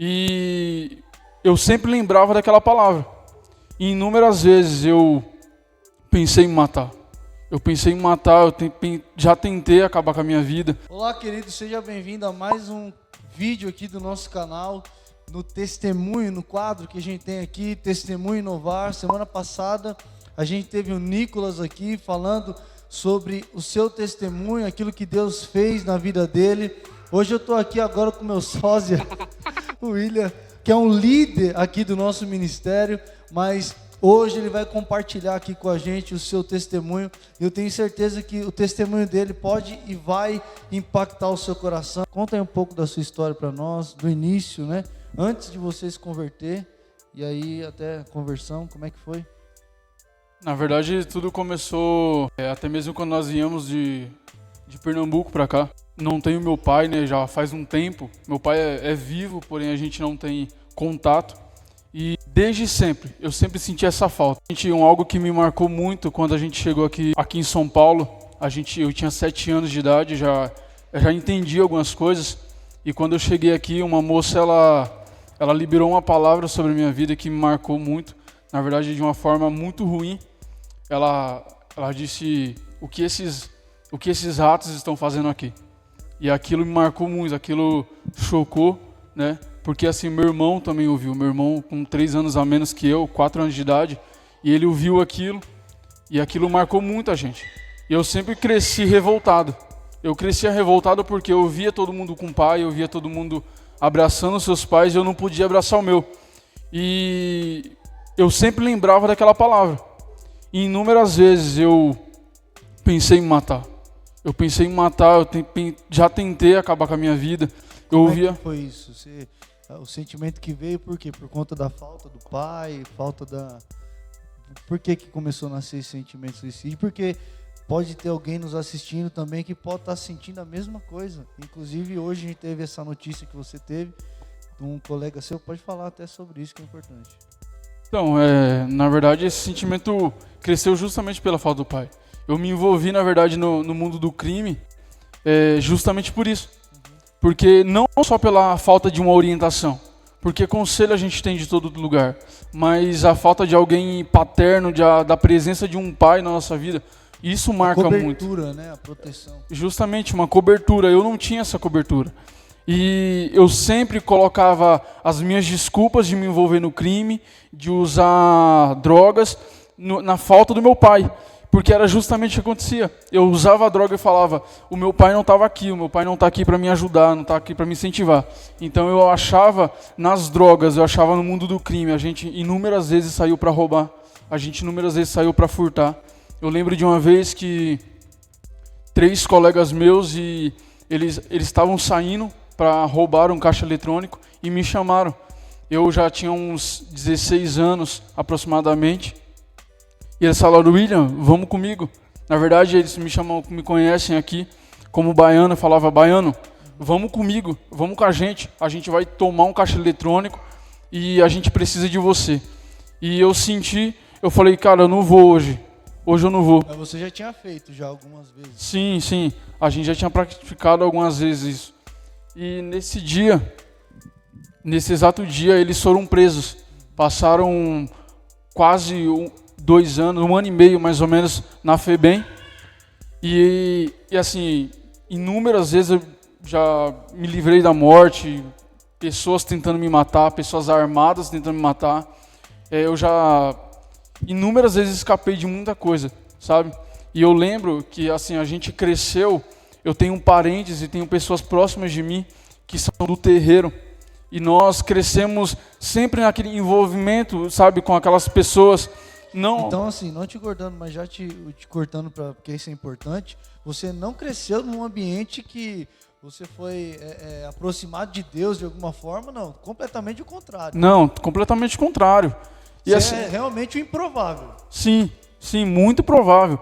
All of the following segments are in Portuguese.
E eu sempre lembrava daquela palavra. E inúmeras vezes eu pensei em matar. Já tentei acabar com a minha vida. Olá, querido, seja bem-vindo a mais um vídeo aqui do nosso canal, no Testemunho, no quadro que a gente tem aqui, Testemunho Inovar. Semana passada a gente teve o Nicolas aqui falando sobre o seu testemunho, aquilo que Deus fez na vida dele. Hoje eu estou aqui agora com o meu sósia, o William, que é um líder aqui do nosso ministério, mas hoje ele vai compartilhar aqui com a gente o seu testemunho. Eu tenho certeza que o testemunho dele pode e vai impactar o seu coração. Conta aí um pouco da sua história para nós, do início, né? Antes de você se converter, e aí até a conversão, como é que foi? Na verdade, tudo começou até mesmo quando nós viemos de Pernambuco para cá. Não tenho meu pai, né? Já faz um tempo. Meu pai é vivo, porém a gente não tem contato. E desde sempre, eu sempre senti essa falta. Algo que me marcou muito quando a gente chegou aqui em São Paulo. Eu tinha 7 anos de idade, já entendi algumas coisas. E quando eu cheguei aqui, uma moça, ela liberou uma palavra sobre a minha vida que me marcou muito. Na verdade, de uma forma muito ruim. Ela disse o que esses ratos estão fazendo aqui. E aquilo me marcou muito, aquilo chocou, né? Porque assim, meu irmão também ouviu, meu irmão com 3 anos a menos que eu, 4 anos de idade, e ele ouviu aquilo, e aquilo marcou muito a gente. E eu sempre cresci revoltado. Eu crescia revoltado porque eu via todo mundo com pai, eu via todo mundo abraçando os seus pais, e eu não podia abraçar o meu. E eu sempre lembrava daquela palavra. E inúmeras vezes eu pensei em matar. Eu já tentei acabar com a minha vida. Como é que foi isso? O sentimento que veio, por quê? Por conta da falta do pai, Por que começou a nascer esse sentimento de suicídio? Porque pode ter alguém nos assistindo também que pode estar sentindo a mesma coisa. Inclusive, hoje a gente teve essa notícia que você teve, de um colega seu. Pode falar até sobre isso, que é importante. Então, na verdade, esse sentimento cresceu justamente pela falta do pai. Eu me envolvi, na verdade, no mundo do crime justamente por isso. Porque não só pela falta de uma orientação, porque conselho a gente tem de todo lugar, mas a falta de alguém paterno, da presença de um pai na nossa vida, isso marca muito. A cobertura, né? A proteção. Justamente, uma cobertura. Eu não tinha essa cobertura. E eu sempre colocava as minhas desculpas de me envolver no crime, de usar drogas, na falta do meu pai. Porque era justamente o que acontecia. Eu usava a droga e falava, o meu pai não estava aqui, o meu pai não está aqui para me ajudar, não está aqui para me incentivar. Então eu achava nas drogas, eu achava no mundo do crime. A gente inúmeras vezes saiu para roubar, a gente inúmeras vezes saiu para furtar. Eu lembro de uma vez que 3 colegas meus, e eles estavam saindo para roubar um caixa eletrônico e me chamaram. Eu já tinha uns 16 anos aproximadamente. E eles falaram, William, vamos comigo. Na verdade, eles me conhecem aqui como baiano. Eu falava, baiano, vamos comigo, vamos com a gente vai tomar um caixa eletrônico e a gente precisa de você. E eu falei, cara, eu não vou hoje eu não vou. Mas você já tinha feito algumas vezes? Sim, a gente já tinha praticado algumas vezes isso. E nesse exato dia, eles foram presos. Passaram quase 2 anos, 1 ano e meio mais ou menos na FEBEM. E assim, inúmeras vezes eu já me livrei da morte, pessoas tentando me matar, pessoas armadas tentando me matar. Eu já inúmeras vezes escapei de muita coisa, sabe? E eu lembro que assim, a gente cresceu, eu tenho parentes e tenho pessoas próximas de mim que são do terreiro. E nós crescemos sempre naquele envolvimento, sabe, com aquelas pessoas. Não. Então, assim, não te cortando, mas já te cortando, porque isso é importante, você não cresceu num ambiente que você foi aproximado de Deus de alguma forma, não, completamente o contrário. Não, completamente o contrário. E assim, é realmente o improvável. Sim, muito provável.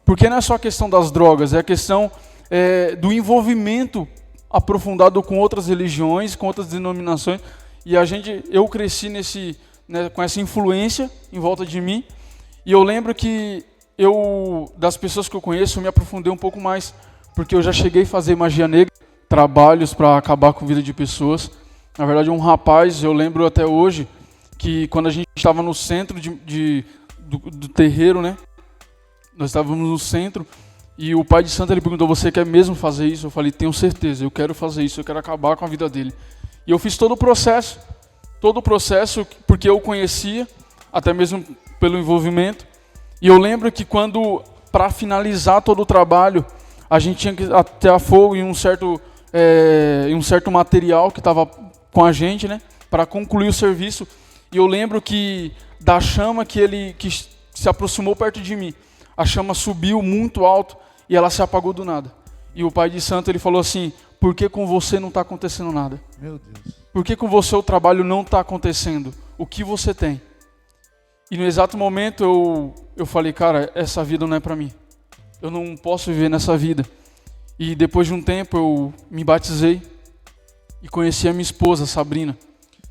Porque não é só a questão das drogas, é a questão do envolvimento aprofundado com outras religiões, com outras denominações. E eu cresci com essa influência em volta de mim. E eu lembro que das pessoas que eu conheço, eu me aprofundei um pouco mais. Porque eu já cheguei a fazer magia negra, trabalhos para acabar com a vida de pessoas. Na verdade, um rapaz, eu lembro até hoje, que quando a gente estava no centro do terreiro, né? Nós estávamos no centro e o pai de santo ele perguntou: você quer mesmo fazer isso? Eu falei: tenho certeza, eu quero fazer isso, eu quero acabar com a vida dele. E eu fiz todo o processo porque eu o conhecia, até mesmo pelo envolvimento. E eu lembro que quando, para finalizar todo o trabalho, a gente tinha que ter a fogo em um certo material que estava com a gente, né, para concluir o serviço. E eu lembro que da chama que se aproximou perto de mim, a chama subiu muito alto e ela se apagou do nada. E o pai de santo ele falou assim: por que com você não está acontecendo nada? Meu Deus. Por que com você o trabalho não está acontecendo? O que você tem? E no exato momento eu falei: cara, essa vida não é para mim. Eu não posso viver nessa vida. E depois de um tempo eu me batizei e conheci a minha esposa, Sabrina.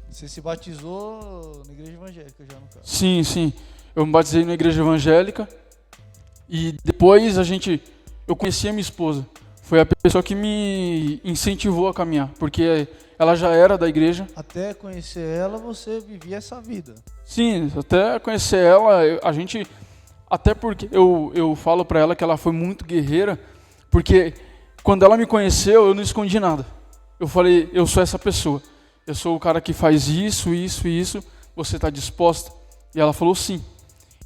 Você se batizou na igreja evangélica já, no caso? Sim. Eu me batizei na igreja evangélica e depois eu conheci a minha esposa. Foi a pessoa que me incentivou a caminhar, porque ela já era da igreja. Até conhecer ela, você vivia essa vida? Sim, até conhecer ela, até porque eu falo pra ela que ela foi muito guerreira, porque quando ela me conheceu, eu não escondi nada. Eu falei: eu sou essa pessoa. Eu sou o cara que faz isso, você está disposta? E ela falou sim.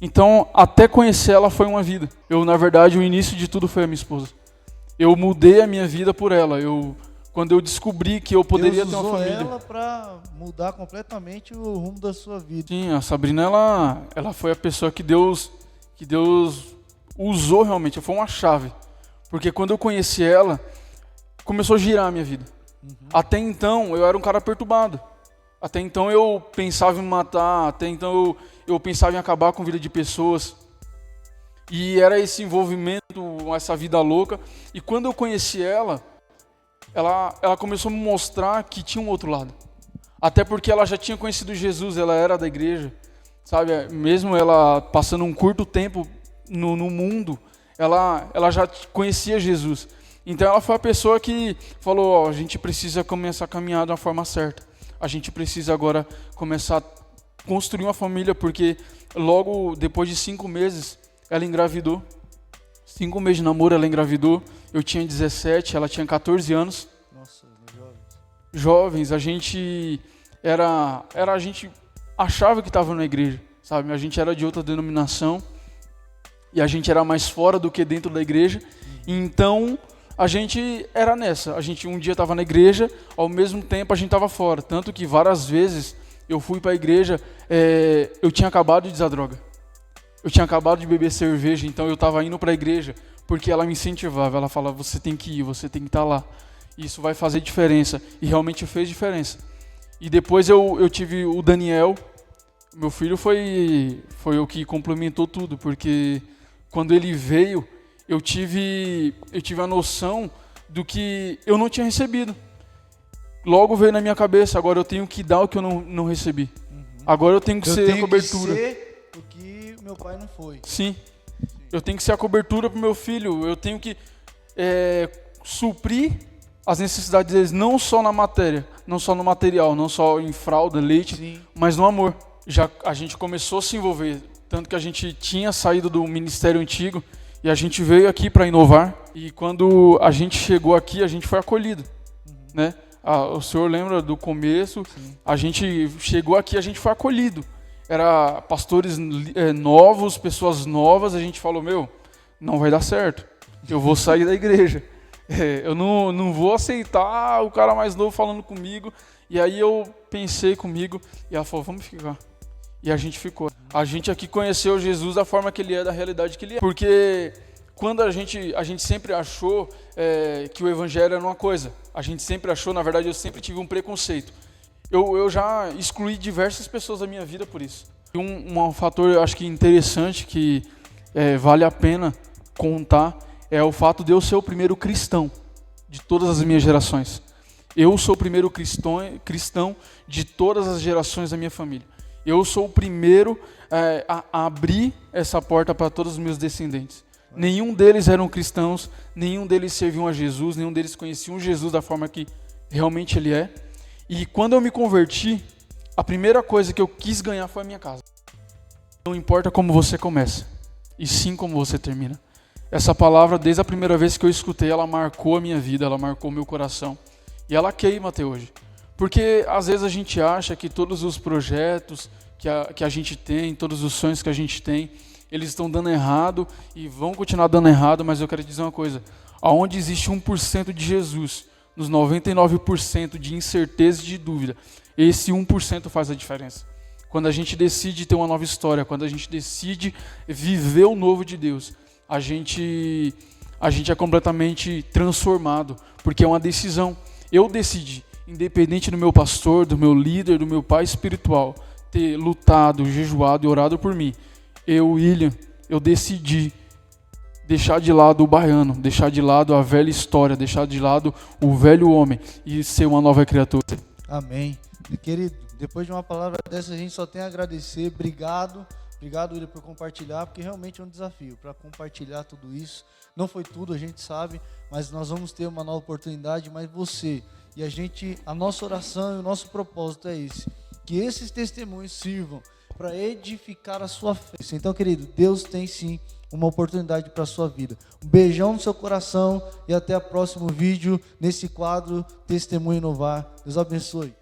Então, até conhecer ela foi uma vida. Na verdade, o início de tudo foi a minha esposa. Eu mudei a minha vida por ela. Quando eu descobri que eu poderia ter uma família. Deus usou ela para mudar completamente o rumo da sua vida. Sim, a Sabrina, ela foi a pessoa que Deus usou realmente. Foi uma chave. Porque quando eu conheci ela, começou a girar a minha vida. Até então, eu era um cara perturbado. Até então, eu pensava em me matar. Até então, eu pensava em acabar com a vida de pessoas. E era esse envolvimento, essa vida louca. E quando eu conheci ela começou a me mostrar que tinha um outro lado. Até porque ela já tinha conhecido Jesus, ela era da igreja. Sabe, mesmo ela passando um curto tempo no mundo, ela já conhecia Jesus. Então ela foi a pessoa que falou: a gente precisa começar a caminhar de uma forma certa. A gente precisa agora começar a construir uma família, porque logo depois de 5 meses ela engravidou. 5 meses de namoro ela engravidou. Eu tinha 17, ela tinha 14 anos. Nossa, jovens. Jovens, a gente achava que estava na igreja, sabe? A gente era de outra denominação e a gente era mais fora do que dentro da igreja. Então a gente era nessa. A gente um dia estava na igreja, ao mesmo tempo a gente estava fora. Tanto que várias vezes eu fui para a igreja, eu tinha acabado de usar droga. Eu tinha acabado de beber cerveja, então eu estava indo para a igreja porque ela me incentivava. Ela falava: você tem que ir, você tem que estar lá. Isso vai fazer diferença. E realmente fez diferença. E depois eu tive o Daniel. Meu filho foi o que complementou tudo, porque quando ele veio, eu tive a noção do que eu não tinha recebido. Logo veio na minha cabeça: agora eu tenho que dar o que eu não recebi. Agora eu tenho que ser a cobertura. Eu tenho que ser o que meu pai não foi. Sim. Eu tenho que ser a cobertura para o meu filho. Eu tenho que suprir as necessidades deles, não só na matéria, não só no material, não só em fralda, leite, sim, mas no amor. Já a gente começou a se envolver, tanto que a gente tinha saído do ministério antigo e a gente veio aqui para inovar. E quando a gente chegou aqui, a gente foi acolhido, né? O senhor lembra do começo? Sim. A gente chegou aqui, a gente foi acolhido. Era pastores novos, pessoas novas. A gente falou: não vai dar certo. Eu vou sair da igreja. Eu não vou aceitar o cara mais novo falando comigo. E aí eu pensei comigo e ela falou: vamos ficar. E a gente ficou. A gente aqui conheceu Jesus da forma que ele é, da realidade que ele é. Porque quando a gente sempre achou que o evangelho era uma coisa. A gente sempre achou, na verdade eu sempre tive um preconceito. Eu já excluí diversas pessoas da minha vida por isso. E um fator, eu acho que interessante, que vale a pena contar, é o fato de eu ser o primeiro cristão de todas as minhas gerações. Eu sou o primeiro cristão de todas as gerações da minha família. Eu sou o primeiro a abrir essa porta para todos os meus descendentes. Nenhum deles eram cristãos, nenhum deles serviam a Jesus, nenhum deles conheciam Jesus da forma que realmente ele é. E quando eu me converti, a primeira coisa que eu quis ganhar foi a minha casa. Não importa como você começa, e sim como você termina. Essa palavra, desde a primeira vez que eu escutei, ela marcou a minha vida, ela marcou meu coração. E ela queima até hoje. Porque às vezes a gente acha que todos os projetos que a gente tem, todos os sonhos que a gente tem, eles estão dando errado e vão continuar dando errado, mas eu quero te dizer uma coisa. Aonde existe 1% de Jesus, nos 99% de incerteza e de dúvida, esse 1% faz a diferença. Quando a gente decide ter uma nova história, quando a gente decide viver o novo de Deus, a gente é completamente transformado, porque é uma decisão. Eu decidi, independente do meu pastor, do meu líder, do meu pai espiritual, ter lutado, jejuado e orado por mim. William, eu decidi deixar de lado o baiano, deixar de lado a velha história, deixar de lado o velho homem e ser uma nova criatura. Amém. Querido, depois de uma palavra dessa, a gente só tem a agradecer. Obrigado, William, por compartilhar, porque realmente é um desafio para compartilhar tudo isso. Não foi tudo, a gente sabe, mas nós vamos ter uma nova oportunidade. Mas você e a nossa oração e o nosso propósito é esse, que esses testemunhos sirvam para edificar a sua fé. Então, querido, Deus tem sim uma oportunidade para a sua vida. Um beijão no seu coração e até o próximo vídeo nesse quadro Testemunho Inovar. Deus abençoe.